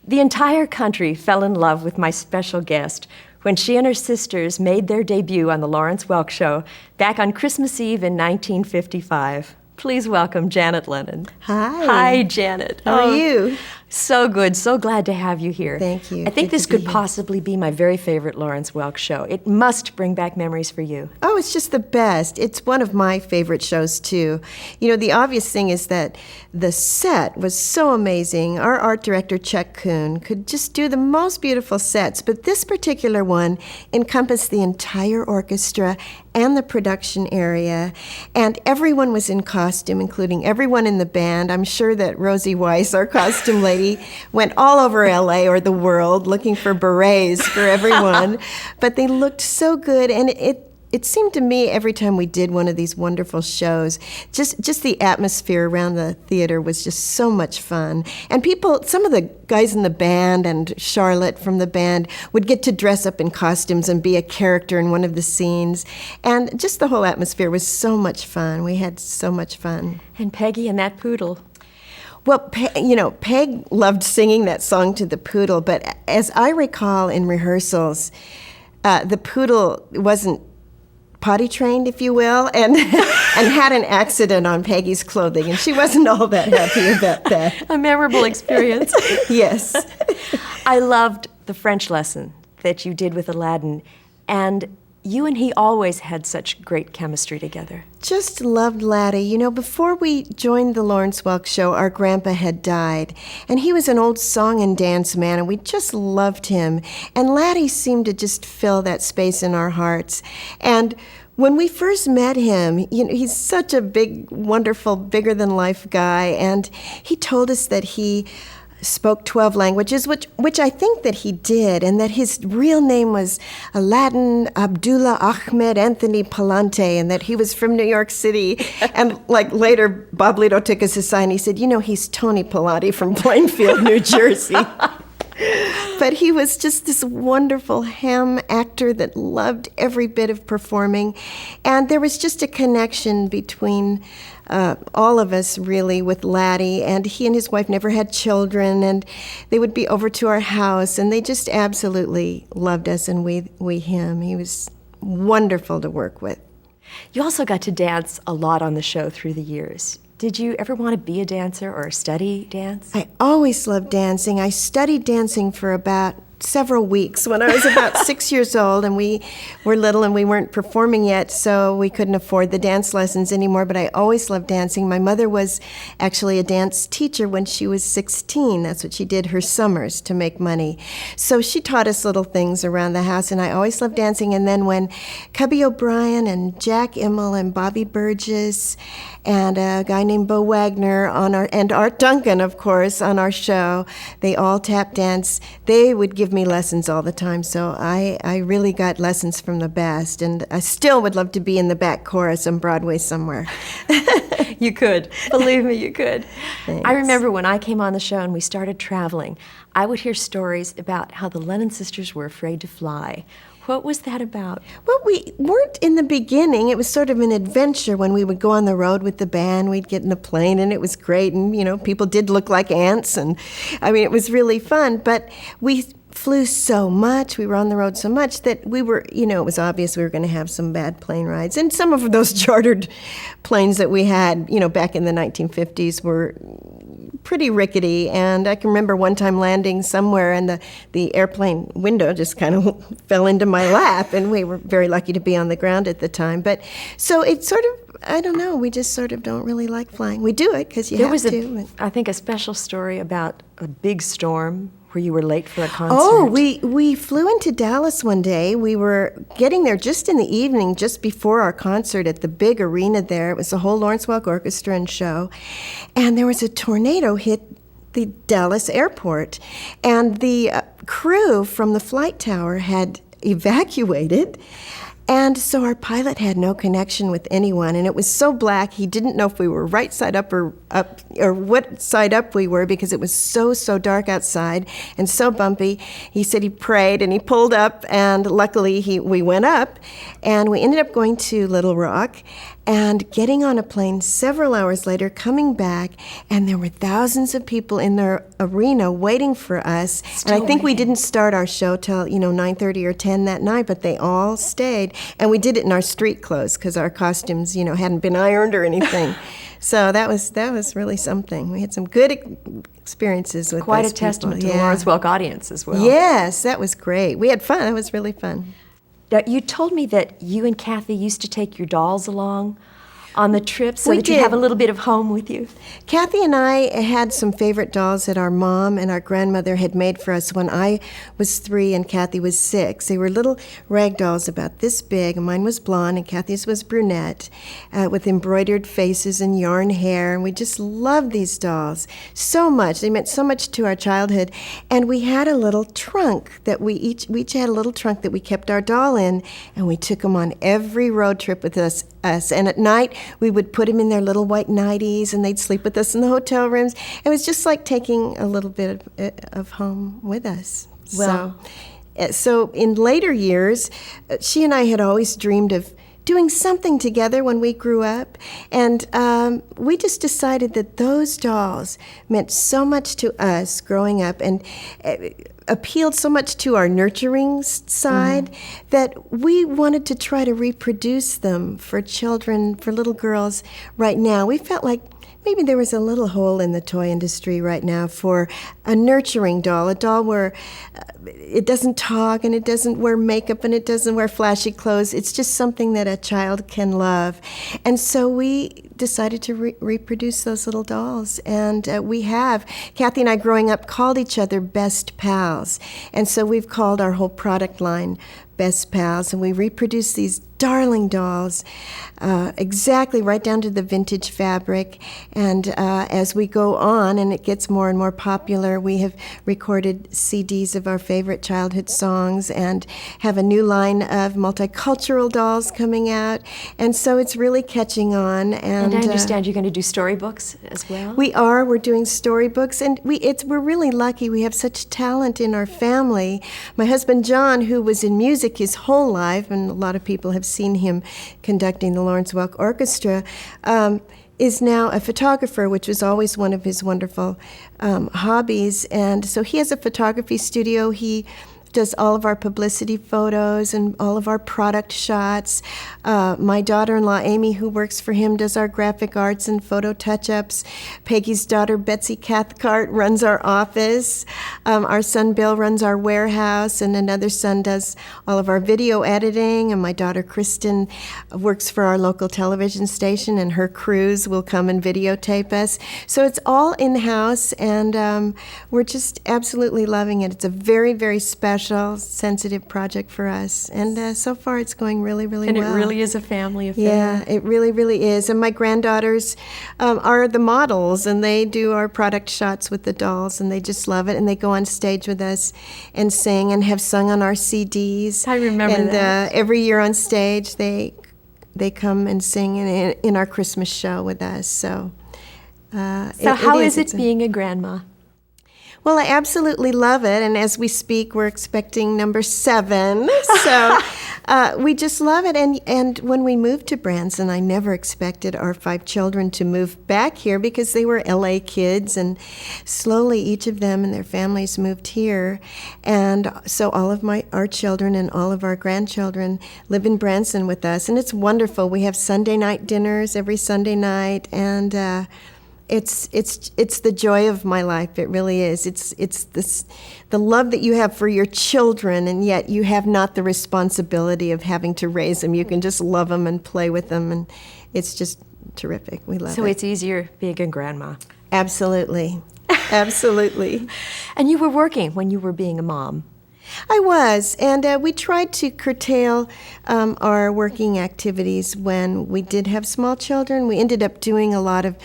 The entire country fell in love with my special guest when she and her sisters made their debut on the Lawrence Welk Show back on Christmas Eve in 1955. Please welcome Janet Lennon. Hi. Hi, Janet. How are you? So good. So glad to have you here. Thank you. I think Good this to be could here. possibly be my very favorite Lawrence Welk show. It must bring back memories for you. Oh, it's just the best. It's one of my favorite shows, too. You know, the obvious thing is that the set was so amazing. Our art director, Chuck Kuhn, could just do the most beautiful sets, but this particular one encompassed the entire orchestra and the production area, and everyone was in costume, including everyone in the band. I'm sure that Rosie Weiss, our costume lady, went all over LA or the world looking for berets for everyone, but they looked so good, and it seemed to me every time we did one of these wonderful shows, just the atmosphere around the theater was just so much fun. And people, some of the guys in the band and Charlotte from the band would get to dress up in costumes and be a character in one of the scenes. And just the whole atmosphere was so much fun. We had so much fun. And Peggy and that poodle. Well, Peg loved singing that song to the poodle, but as I recall in rehearsals, the poodle wasn't potty trained, if you will, and had an accident on Peggy's clothing, and she wasn't all that happy about that. A memorable experience. Yes. I loved the French lesson that you did with Aladdin, and you and he always had such great chemistry together. Just loved Laddie. You know, before we joined the Lawrence Welk Show, our grandpa had died, and he was an old song and dance man, and we just loved him. And Laddie seemed to just fill that space in our hearts. And when we first met him, you know, he's such a big, wonderful, bigger-than-life guy, and he told us that he spoke 12 languages, which I think that he did, and that his real name was Aladdin Abdullah Ahmed Anthony Palante, and that he was from New York City. And like later, Bob Lito took us aside and he said, you know, he's Tony Palante from Plainfield, New Jersey. But he was just this wonderful ham actor that loved every bit of performing. And there was just a connection between all of us, really, with Laddie. And he and his wife never had children, and they would be over to our house, and they just absolutely loved us, and we him. He was wonderful to work with. You also got to dance a lot on the show through the years. Did you ever want to be a dancer or study dance? I always loved dancing. I studied dancing for about several weeks when I was about 6 years old, and we were little and we weren't performing yet, so we couldn't afford the dance lessons anymore, but I always loved dancing. My mother was actually a dance teacher when she was 16. That's what she did her summers to make money. So she taught us little things around the house, and I always loved dancing. And then when Cubby O'Brien and Jack Immel and Bobby Burgess and a guy named Bo Wagner and Art Duncan, of course, on our show, they all tap dance. They would give me lessons all the time, so I really got lessons from the best, and I still would love to be in the back chorus on Broadway somewhere. You could. Believe me, you could. Thanks. I remember when I came on the show and we started traveling, I would hear stories about how the Lennon sisters were afraid to fly. What was that about? Well, we weren't in the beginning. It was sort of an adventure when we would go on the road with the band. We'd get in a plane, and it was great, and, you know, people did look like ants, and, I mean, it was really fun, but we flew so much, we were on the road so much that we were, you know, it was obvious we were going to have some bad plane rides. And some of those chartered planes that we had, you know, back in the 1950s were pretty rickety. And I can remember one time landing somewhere and the airplane window just kind of fell into my lap, and we were very lucky to be on the ground at the time. But so it sort of, I don't know, we just sort of don't really like flying. We do it because you have to. I think, a special story about a big storm where you were late for a concert. Oh, we flew into Dallas one day. We were getting there just in the evening, just before our concert at the big arena there. It was the whole Lawrence Welk Orchestra and show. And there was a tornado hit the Dallas airport. And the crew from the flight tower had evacuated. And so our pilot had no connection with anyone, and it was so black he didn't know if we were right side up or what side up we were, because it was so dark outside and so bumpy. He said he prayed and he pulled up, and luckily we went up, and we ended up going to Little Rock. and getting on a plane several hours later, coming back, and there were thousands of people in their arena waiting for us. Still and I think we waiting. didn't start our show till 9:30 or 10 that night, but they all stayed, and we did it in our street clothes because our costumes hadn't been ironed or anything. So that was really something. We had some good experiences with Quite those a testament people. to the Lawrence Welk audience as well. Yes, that was great. We had fun. That was really fun. Now, you told me that you and Kathy used to take your dolls along on the trip so We that you'd have a did. little bit of home with you. Kathy and I had some favorite dolls that our mom and our grandmother had made for us when I was 3 and Kathy was 6. They were little rag dolls about this big, and mine was blonde and Kathy's was brunette, with embroidered faces and yarn hair, and we just loved these dolls so much. They meant so much to our childhood, and we had a little trunk that we each had a little trunk that we kept our doll in, and we took them on every road trip with us. And at night, we would put them in their little white nighties, and they'd sleep with us in the hotel rooms. It was just like taking a little bit of home with us. Well- So in later years, she and I had always dreamed of doing something together when we grew up, and we just decided that those dolls meant so much to us growing up, and appealed so much to our nurturing side that we wanted to try to reproduce them for children, for little girls right now. We felt like maybe there was a little hole in the toy industry right now for a nurturing doll, a doll where it doesn't talk and it doesn't wear makeup and it doesn't wear flashy clothes. It's just something that a child can love. And so we decided to reproduce those little dolls. And we have. Kathy and I, growing up, called each other best pals. And so we've called our whole product line Best Pals, and we reproduce these darling dolls exactly right down to the vintage fabric. And as we go on and it gets more and more popular, we have recorded CDs of our favorite childhood songs and have a new line of multicultural dolls coming out. And so it's really catching on. And I understand you're going to do storybooks as well? We're doing storybooks, and we're really lucky. We have such talent in our family. My husband John, who was in music his whole life, and a lot of people have seen him conducting the Lawrence Welk Orchestra, is now a photographer, which was always one of his wonderful hobbies. And so he has a photography studio. He does all of our publicity photos and all of our product shots. My daughter-in-law, Amy, who works for him, does our graphic arts and photo touch-ups. Peggy's daughter, Betsy Cathcart, runs our office. Our son, Bill, runs our warehouse, and another son does all of our video editing. And my daughter, Kristen, works for our local television station, and her crews will come and videotape us. So it's all in-house, and we're just absolutely loving it. It's a very, very special, sensitive project for us, and so far it's going really, really And well. it really is a family affair. Yeah, it really, really is. And my granddaughters are the models, and they do our product shots with the dolls, and they just love it. And they go on stage with us and sing, and have sung on our CDs. I remember that. And every year on stage, they come and sing in our Christmas show with us. So How is it being a grandma? Well, I absolutely love it, and as we speak, we're expecting number 7. So we just love it. And when we moved to Branson, I never expected our 5 children to move back here because they were LA kids, and slowly each of them and their families moved here. And so all of our children and all of our grandchildren live in Branson with us, and it's wonderful. We have Sunday night dinners every Sunday night, and it's the joy of my life. It really is. It's the love that you have for your children, and yet you have not the responsibility of having to raise them. You can just love them and play with them, and it's just terrific. We love it. So it's easier being a grandma. Absolutely. Absolutely. And you were working when you were being a mom. I was, and we tried to curtail our working activities when we did have small children. We ended up doing a lot of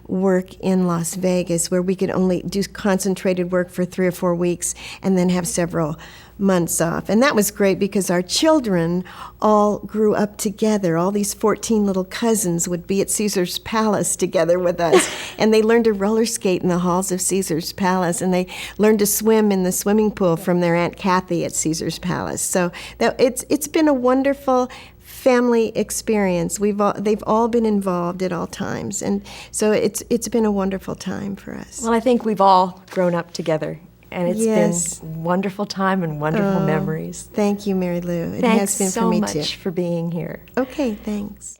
work in Las Vegas, where we could only do concentrated work for 3 or 4 weeks and then have several months off. And that was great because our children all grew up together. All these 14 little cousins would be at Caesar's Palace together with us. And they learned to roller skate in the halls of Caesar's Palace. And they learned to swim in the swimming pool from their Aunt Kathy at Caesar's Palace. So it's been a wonderful family experience. They've all been involved at all times, and so it's been a wonderful time for us. Well, I think we've all grown up together, and it's Yes. been a wonderful time and wonderful memories. Thank you, Mary Lou. It Thanks has been so for me much too. for being here. Okay, thanks.